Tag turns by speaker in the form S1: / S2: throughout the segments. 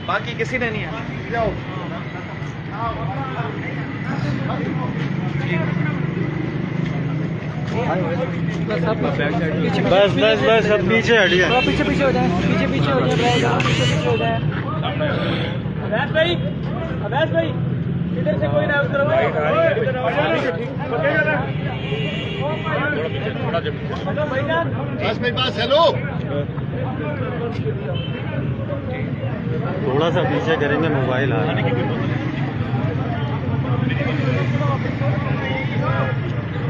S1: باقی کسی نے نہیں ہے. جاؤ.
S2: بس بس بس اب پیچھے ہٹیے.
S1: پیچھے پیچھے ہو جائیں, پیچھے پیچھے ہو جائیں, پیچھے پیچھے ہو جائیں. عباس بھائی ادھر سے کوئی نہ
S2: تھوڑا سا پیچھے کریں گے, موبائل آ رہا ہے.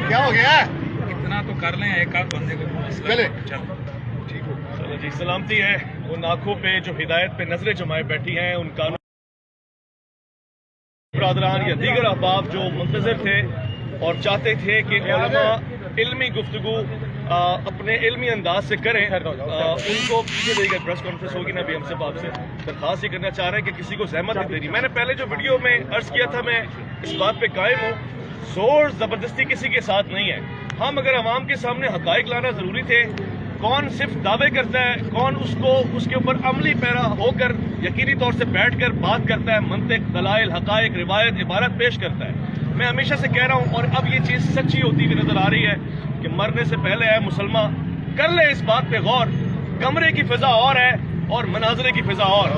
S3: کیا ہو گیا؟
S4: اتنا تو کر لیں ایک آدھ بندے کو.
S3: چلے
S4: چلو جی, سلامتی ہے ان آنکھوں پہ جو ہدایت پہ نظریں جمائے بیٹھی ہیں, ان قانون برادران یا دیگر احباب جو منتظر تھے اور چاہتے تھے کہ علماء علمی گفتگو اپنے علمی انداز سے کریں, ان کو پیچھے دے گا. پریس کانفرنس ہوگی نا, ابھی ہم سے آپ سے درخواست یہ کرنا چاہ رہے ہیں کہ کسی کو زحمت نہیں دینی. میں نے پہلے جو ویڈیو میں عرض کیا تھا, میں اس بات پہ قائم ہوں, زور زبردستی کسی کے ساتھ نہیں ہے. ہم اگر عوام کے سامنے حقائق لانا ضروری تھے, کون صرف دعوے کرتا ہے, کون اس کے اوپر عملی پیرا ہو کر یقینی طور سے بیٹھ کر بات کرتا ہے, منطق, دلائل, حقائق, روایت, عبارت پیش کرتا ہے. میں ہمیشہ سے کہہ رہا ہوں, اور اب یہ چیز سچی ہوتی ہوئی نظر آ رہی ہے کہ مرنے سے پہلے ہے مسلمان کر لے اس بات پہ غور. کمرے کی فضا اور ہے اور مناظرے کی فضا اور.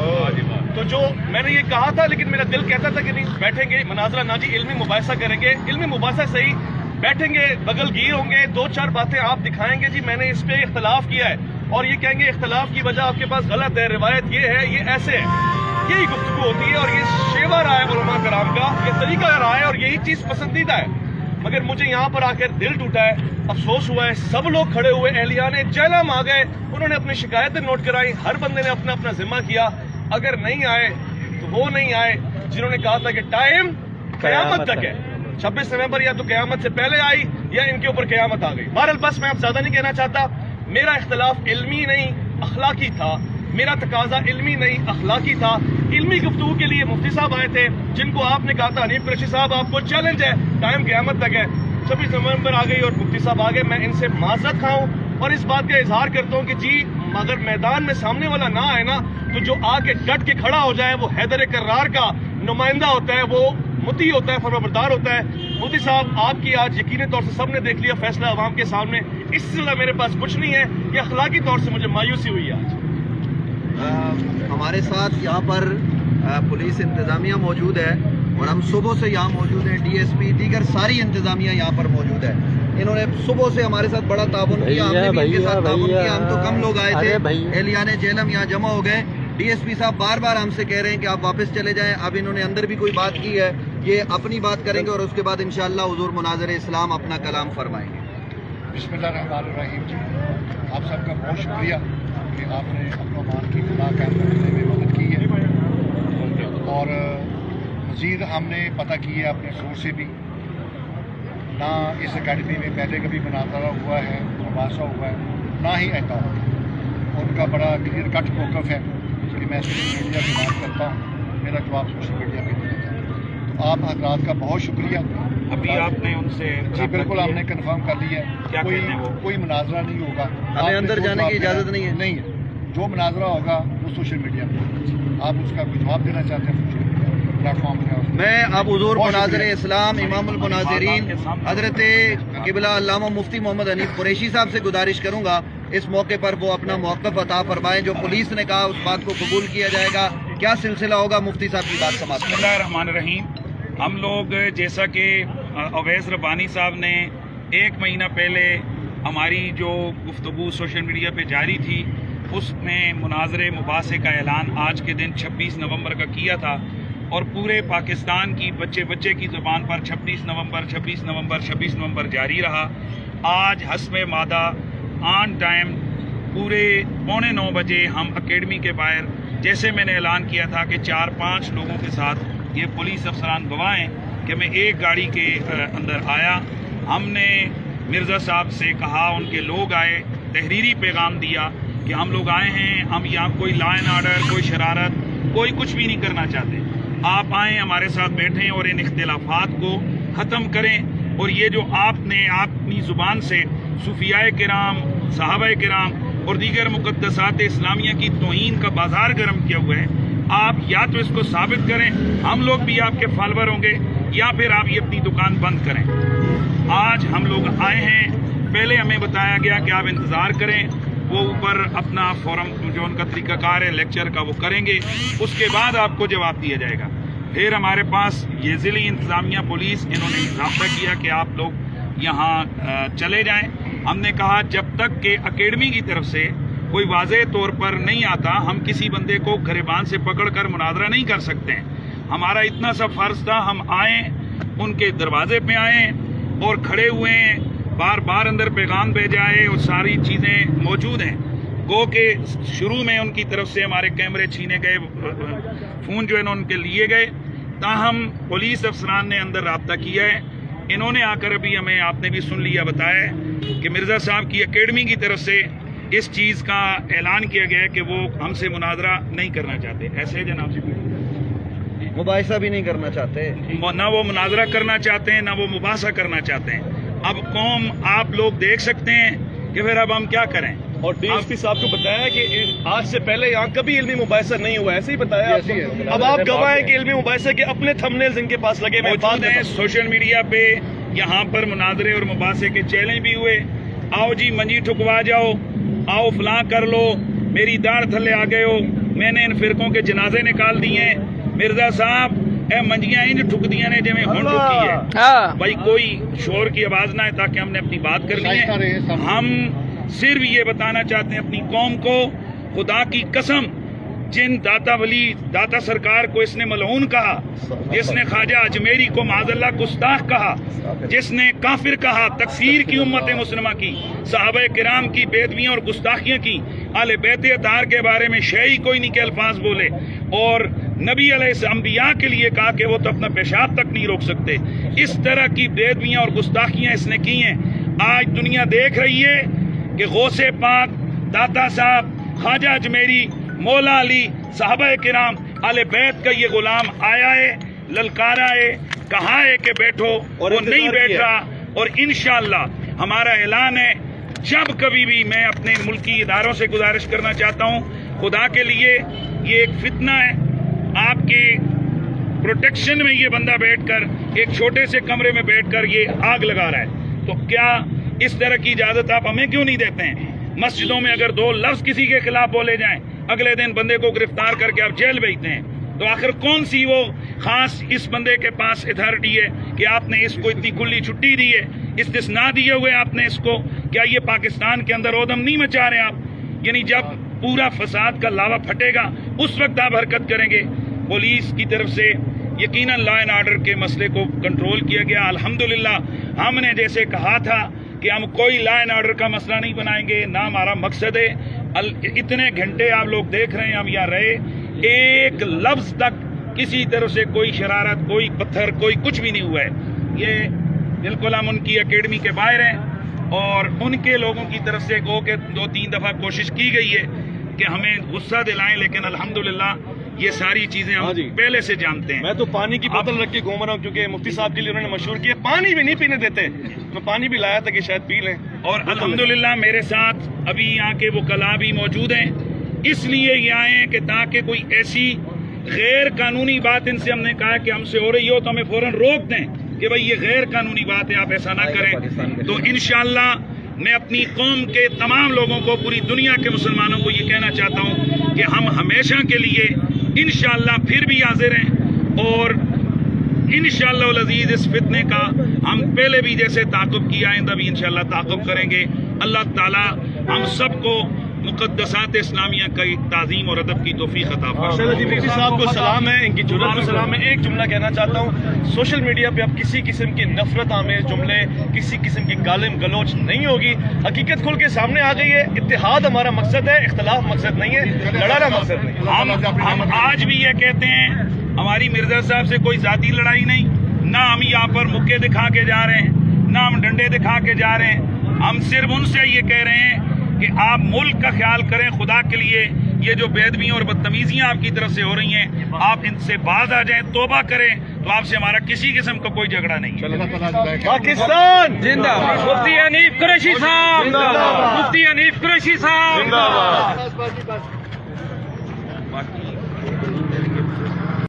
S4: تو جو میں نے یہ کہا تھا, لیکن میرا دل کہتا تھا کہ نہیں بیٹھیں گے مناظرہ نہ جی, علمی مباحثہ کریں گے. علمی مباحثہ صحیح, بیٹھیں گے, بغل گیر ہوں گے, دو چار باتیں آپ دکھائیں گے جی میں نے اس پہ اختلاف کیا ہے, اور یہ کہیں گے اختلاف کی وجہ آپ کے پاس غلط ہے, روایت یہ ہے, یہ ایسے ہے. یہی گفتگو ہوتی ہے, اور یہ شیوا رہا ہے علماء کرام کا, یہ طریقہ رہا ہے, اور یہی چیز پسندیدہ ہے. مگر مجھے یہاں پر آ کر دل ٹوٹا ہے, افسوس ہوا ہے. سب لوگ کھڑے ہوئے, اہلیان جہلم آ گئے, انہوں نے اپنی شکایتیں نوٹ کرائی, ہر بندے نے اپنا اپنا ذمہ کیا. اگر نہیں آئے تو وہ نہیں آئے جنہوں نے کہا تھا کہ ٹائم قیامت تک ہے. 26 نومبر یا تو قیامت سے پہلے آئی یا ان کے اوپر قیامت آ گئی. بہرحال بس میں اب زیادہ نہیں کہنا چاہتا. میرا اختلاف علمی نہیں اخلاقی تھا, میرا تقاضا علمی نہیں اخلاقی تھا. علمی گفتگو کے لیے مفتی صاحب آئے تھے, جن کو آپ نے کہا تھا حنیف قریشی صاحب آپ کو چیلنج ہے, ٹائم قیامت تک ہے. 26 نومبر آ گئی اور مفتی صاحب آ گئے. میں ان سے معذرت کھاؤں اور اس بات کا اظہار کرتا ہوں کہ جی اگر میدان میں سامنے والا نہ آئے نا, تو جو آ کے ڈٹ کے کھڑا ہو جائے وہ حیدر کرار کا نمائندہ ہوتا ہے, وہ متی ہوتا ہے, فرمانبردار ہوتا ہے. مفتی صاحب آپ کی آج یقینی طور سے سب نے دیکھ لیا فیصلہ عوام کے سامنے. اس سے زیادہ میرے پاس کچھ نہیں ہے. یہ اخلاقی طور سے مجھے مایوسی ہوئی ہے. آج
S5: ہمارے ساتھ یہاں پر پولیس انتظامیہ موجود ہے, اور ہم صبح سے یہاں موجود ہیں. ڈی ایس پی دیگر ساری انتظامیہ یہاں پر موجود ہے. انہوں نے صبح سے ہمارے ساتھ بڑا تعاون کیا, ہم نے بھی ان کے ساتھ تعاون کیا. ہم تو کم لوگ آئے تھے, اہلیان جہلم یہاں جمع ہو گئے. ڈی ایس پی صاحب بار بار ہم سے کہہ رہے ہیں کہ آپ واپس چلے جائیں. اب انہوں نے اندر بھی کوئی بات کی ہے, یہ اپنی بات کریں گے اور اس کے بعد انشاءاللہ حضور مناظر اسلام اپنا کلام فرمائیں گے.
S3: بسم اللہ الرحمن الرحیم. جی آپ سب کا بہت شکریہ کہ آپ نے اپنا مان کی خدا قائم رکھنے میں مدد کی ہے, اور مزید ہم نے پتہ کی ہے اپنے سورس سے بھی, نہ اس اکیڈمی میں پہلے کبھی مناظرہ ہوا ہے, مباحثہ ہوا ہے, نہ ہی ایسا ہوا. ان کا بڑا کلیئر کٹ موقف ہے کہ میں سوشل میڈیا کی بات کرتا ہوں, میرا جواب سوشل میڈیا پہ دیا جاتا ہے. تو آپ حضرات کا بہت شکریہ.
S4: ابھی آپ نے ان سے
S3: جی بالکل ہم نے کنفرم کر لیا ہے, کوئی مناظرہ نہیں ہوگا.
S5: ہمیں اندر جانے کی اجازت نہیں ہے.
S3: نہیں ہے, جو مناظرہ ہوگا وہ سوشل میڈیا پہ, آپ اس کا کوئی جواب دینا چاہتے ہیں پلیٹ فارم پہ.
S5: میں اب حضور مناظر اسلام امام المناظرین حضرت قبلہ علامہ مفتی محمد حنیف قریشی صاحب سے گزارش کروں گا اس موقع پر وہ اپنا موقف عطا فرمائیں. جو پولیس نے کہا اس بات کو قبول کیا جائے گا, کیا سلسلہ ہوگا, مفتی صاحب کی بات سماعت کریں.
S4: بسم اللہ الرحمن الرحیم. ہم لوگ جیسا کہ اویس ربانی صاحب نے 1 مہینہ پہلے ہماری جو گفتگو سوشل میڈیا پہ جاری تھی, اس میں مناظرے مباحثے کا اعلان آج کے دن 26 نومبر کا کیا تھا, اور پورے پاکستان کی بچے بچے کی زبان پر 26 نومبر جاری رہا. آج حسب مادہ آن ٹائم پورے 8:45 بجے ہم اکیڈمی کے باہر, جیسے میں نے اعلان کیا تھا کہ 4-5 لوگوں کے ساتھ, یہ پولیس افسران گواہ ہیں کہ میں ایک گاڑی کے اندر آیا. ہم نے مرزا صاحب سے کہا, ان کے لوگ آئے, تحریری پیغام دیا کہ ہم لوگ آئے ہیں, ہم یہاں کوئی لا اینڈ آرڈر, کوئی شرارت, کوئی کچھ بھی نہیں کرنا چاہتے. آپ آئیں, ہمارے ساتھ بیٹھیں اور ان اختلافات کو ختم کریں. اور یہ جو آپ نے اپنی زبان سے صوفیاء کرام, صحابہ کرام
S6: और दीगर मुक़द्दसात इस्लामिया की तौहीन का बाजार गर्म किया हुआ है। आप या तो इसको साबित करें, हम लोग भी आपके फॉलोअर होंगे, या फिर आप ये अपनी दुकान बंद करें। आज हम लोग आए हैं, पहले हमें बताया गया कि आप इंतज़ार करें, वो ऊपर अपना फोरम जो उनका तरीक़ाकार है लेक्चर का वो करेंगे, उसके बाद आपको जवाब दिया जाएगा। फिर हमारे पास ये ज़िली इंतज़ामिया पुलिस, इन्होंने राब्ता किया कि आप लोग यहाँ चले जाएं। हमने कहा जब तक कि अकेडमी की तरफ से कोई वाज़ेह तौर पर नहीं आता, हम किसी बंदे को गिरबान से पकड़कर मुनाजरा नहीं कर सकते हैं। हमारा इतना सा फ़र्ज़ था, हम आए, उनके दरवाजे पे आए और खड़े हुए हैं, बार बार अंदर पैगाम भेजा है और सारी चीज़ें मौजूद हैं। गो के शुरू में उनकी तरफ से हमारे कैमरे छीने गए, फ़ोन जो है ना उनके लिए गए, ताहम पुलिस अफसरान ने अंदर राब्ता किया है। इन्होंने आकर अभी हमें, आपने भी सुन लिया, बताया कि मिर्ज़ा साहब की अकेडमी की तरफ से इस चीज़ का ऐलान किया गया है कि वो हमसे मुनाजरा नहीं करना चाहते। ऐसे जनाब जी,
S5: मुबाहिसा भी नहीं करना चाहते,
S6: ना वो मुनाजरा करना चाहते हैं, ना वो मुबासा करना चाहते हैं। अब कौम आप लोग देख सकते हैं कि फिर अब हम क्या करें।
S4: और डीएसपी साहब को बताया कि आज से पहले यहाँ कभी इल्मी मुबाहिसा नहीं हुआ, ऐसे ही बताया आपको। अब आप गवाह हैं कि इल्मी मुबाहिसा के अपने थंबनेल्स इनके पास लगे
S6: मौजूद हैं। सोशल मीडिया पे यहाँ पर मुनाजरे और मुबासे के चैलेंज भी हुए, आओ जी मंजी ठुकवा जाओ, आओ फलां कर लो, मेरी दाढ़ थल्ले आ गए हो, मैंने इन फिरकों के जनाजे निकाल दिए। मिर्जा साहब ए मंजियां इंज ठुक दिया ने जिवें हुण ठुकी है। भाई कोई शोर की आवाज ना है, ताकि हमने अपनी बात करनी है। हम सिर्फ ये बताना चाहते हैं अपनी कौम को, खुदा की कसम, जिन दाता वली दाता सरकार को इसने मलऊन कहा, जिसने ख्वाजा अजमेरी को माज़अल्लाह गुस्ताख कहा, जिसने काफिर कहा, तकफीर की उम्मत मुस्लिमा की, सहाबा किराम की बेदबियां और गुस्ताखियां की, आले बैत अतार के बारे में शई कोई नहीं के अल्फाज बोले, और नबी अलैहिस्सलाम के लिए कहा कि वो तो अपना पेशाब तक नहीं रोक सकते। इस तरह की बेदबियां और गुस्ताखियां इसने की हैं। आज दुनिया देख रही है कि गौसे पाक, दाता साहब, ख्वाजा अजमेरी, मौला अली, साहबा किराम, आले बैत का ये गुलाम आया है, ललकारा है, कहा है कि बैठो, और वो नहीं बैठ रहा। और इंशाअल्लाह हमारा ऐलान है, जब कभी भी, मैं अपने मुल्की इदारों से गुजारिश करना चाहता हूँ, खुदा के लिए ये एक फितना है, आपके प्रोटेक्शन में ये बंदा बैठकर एक छोटे से कमरे में बैठकर ये आग लगा रहा है, तो क्या इस तरह की इजाजत आप हमें क्यों नहीं देते हैं? मस्जिदों में अगर दो लफ्ज किसी के खिलाफ बोले जाएं, अगले दिन बंदे को गिरफ्तार करके आप जेल भेजते हैं, तो आखिर कौन सी वो खास इस बंदे के पास अथॉरिटी है कि आपने इसको इतनी खुली छुट्टी दी है, इस्तिस्ना दिए हुए आपने इसको? क्या ये पाकिस्तान के अंदर ओदम नहीं मचा रहे आप? यानी जब पूरा फसाद का लावा फटेगा उस वक्त आप हरकत करेंगे। पुलिस की तरफ से यकीनन लॉ एंड ऑर्डर के मसले को कंट्रोल किया गया, अल्हम्दुलिल्लाह। हमने जैसे कहा था कि हम कोई लॉ एंड ऑर्डर का मसला नहीं बनाएंगे, ना हमारा मकसद है। इतने घंटे आप लोग देख रहे हैं हम यहाँ रहे, एक लफ्ज तक किसी तरफ से कोई शरारत, कोई पत्थर, कोई कुछ भी नहीं हुआ है। ये बिल्कुल हम उनकी अकेडमी के बाहर हैं, और उनके लोगों की तरफ से गो के 2-3 दफा कोशिश की गई है कि हमें गुस्सा दिलाएं, लेकिन अल्हम्दुलिल्लाह ये सारी चीजें हम पहले से जानते हैं।
S4: मैं तो पानी की बोतल रख के घूम रहा हूँ, क्योंकि मुफ्ती साहब के लिए उन्होंने मशहूर किया, पानी भी नहीं पीने देते। मैं पानी भी लाया था कि शायद पी लें।
S6: और अल्हम्दुलिल्लाह मेरे साथ अभी यहाँ के वकला भी मौजूद हैं, इसलिए ये आए हैं कि ताकि कोई ऐसी गैर कानूनी बात इनसे हमने कहा कि हमसे हो रही हो तो हमें फौरन रोक दें कि भाई ये गैर कानूनी बात है, आप ऐसा ना करें। तो इंशाअल्लाह मैं अपनी कौम के तमाम लोगों को, पूरी दुनिया के मुसलमानों को ये कहना चाहता हूँ कि हम हमेशा के लिए इंशाअल्लाह फिर भी हाजिर हैं, और इंशाअल्लाह अज़ीज़ इस फितने का हम पहले भी जैसे ताक़ुब किया, आइंदा भी इंशाअल्लाह ताक़ुब करेंगे। अल्लाह ताला हम सबको मुक़द्दसात इस्लामिया का ताज़ीम और अदब की तौफ़ीक़ अता फरमाए।
S4: मुफ्ती साहब को सलाम है, इनकी जुर्रत को सलाम है। एक जुमला कहना चाहता हूँ, सोशल मीडिया पे अब किसी किस्म की नफरत आमेज जुमले, किसी किस्म की गालिम गलोच नहीं होगी। हकीकत खुल के सामने आ गई है। इत्तेहाद हमारा मकसद है, इख्तलाफ मकसद नहीं है, लड़ाना मकसद नहीं।
S6: हम आज भी ये कहते हैं, हमारी मिर्जा साहब से कोई ज़ाती लड़ाई नहीं, ना हम यहाँ पर मुक्के दिखा के जा रहे हैं, ना हम डंडे दिखा के जा रहे हैं। हम सिर्फ उनसे ये कह रहे हैं कि आप मुल्क का ख्याल करें, खुदा के लिए یہ جو بے ادبیاں اور بدتمیزیاں آپ کی طرف سے ہو رہی ہیں آپ ان سے باز آ جائیں, توبہ کریں, تو آپ سے ہمارا کسی قسم کا کوئی جھگڑا نہیں ہے.
S3: اللہ تعالیٰ
S4: پاکستان
S1: زندہ مفتی حنیف قریشی صاحب مفتی حنیف قریشی صاحب
S6: باقی